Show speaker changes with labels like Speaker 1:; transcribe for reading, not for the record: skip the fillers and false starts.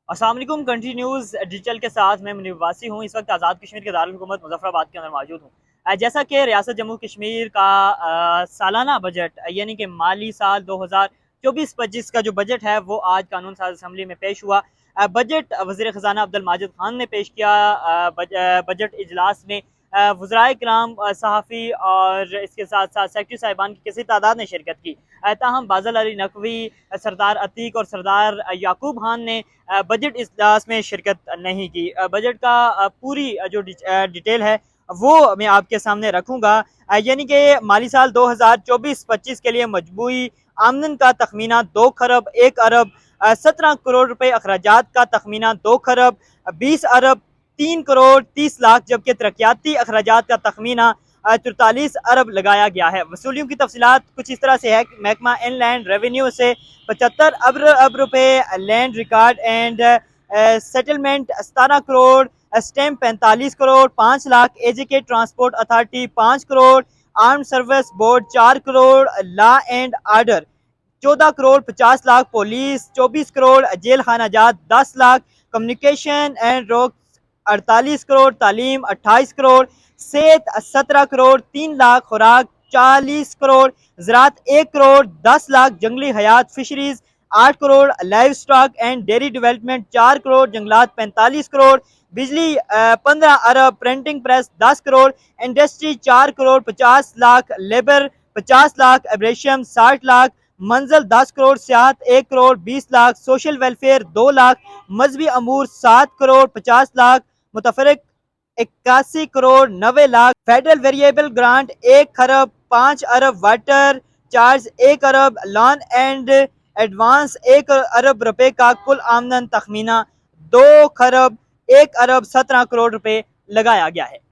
Speaker 1: السلام علیکم، country news digital کے ساتھ میں منیب واسی ہوں۔ اس وقت آزاد کشمیر کے دارالحکومت مظفر آباد کے اندر موجود ہوں۔ جیسا کہ ریاست جموں کشمیر کا سالانہ بجٹ یعنی کہ مالی سال 2024-25 کا جو بجٹ ہے وہ آج قانون ساز اسمبلی میں پیش ہوا۔ بجٹ وزیر خزانہ عبد الماجد خان نے پیش کیا۔ بجٹ اجلاس میں وزرائے کرام، صحافی اور اس کے ساتھ ساتھ سیکرٹری صاحبان کی کثیر تعداد نے شرکت کی۔ تاہم بازل علی نقوی، سردار عتیق اور سردار یعقوب خان نے بجٹ اجلاس میں شرکت نہیں کی۔ بجٹ کا پوری جو ڈیٹیل ہے وہ میں آپ کے سامنے رکھوں گا۔ یعنی کہ مالی سال 2024-25 کے لیے مجموعی آمدن کا تخمینہ 2 خرب 1 ارب 17 کروڑ روپے، اخراجات کا تخمینہ 2 خرب 20 ارب 3 کروڑ 30 لاکھ، جبکہ ترقیاتی اخراجات کا تخمینہ 43 ارب لگایا گیا ہے۔ وصولیوں کی تفصیلات کچھ اس طرح سے ہے۔ محکمہ ان لینڈ ریونیو سے 75 ارب روپے، land record and settlement 17 crore, stamp 45 crore 5 lakh, educate transport authority 5 crore, armed service board 4 crore, law and order 14 crore 50 lakh, police 24 crore, jail خانہ جات 10 lakh, communication and works 48 crore, تعلیم 28 کروڑ، صحت 17 کروڑ 3 لاکھ، خوراک 40 کروڑ، زراعت 1 کروڑ 10 لاکھ، جنگلی حیات fisheries 8 crore, livestock and dairy development 4 crore, جنگلات 45 کروڑ، بجلی 15 ارب، printing press 10 crore, industry 4 crore 50 lakh, labour 50 lakh, ایبریشم 60 لاکھ، منزل 10 کروڑ، سیاحت 1 کروڑ 20 لاکھ، سوشل ویلفیئر 2 لاکھ، مذہبی امور 7 کروڑ 50 لاکھ، متفرق 81 crore 90 lakh, federal variable grant 1 خرب 5 ارب، واٹر چارج 1 ارب، لان اینڈ ایڈوانس 1 ارب روپے کا کل آمدن تخمینہ 2 خرب 1 ارب 17 کروڑ روپے لگایا گیا ہے۔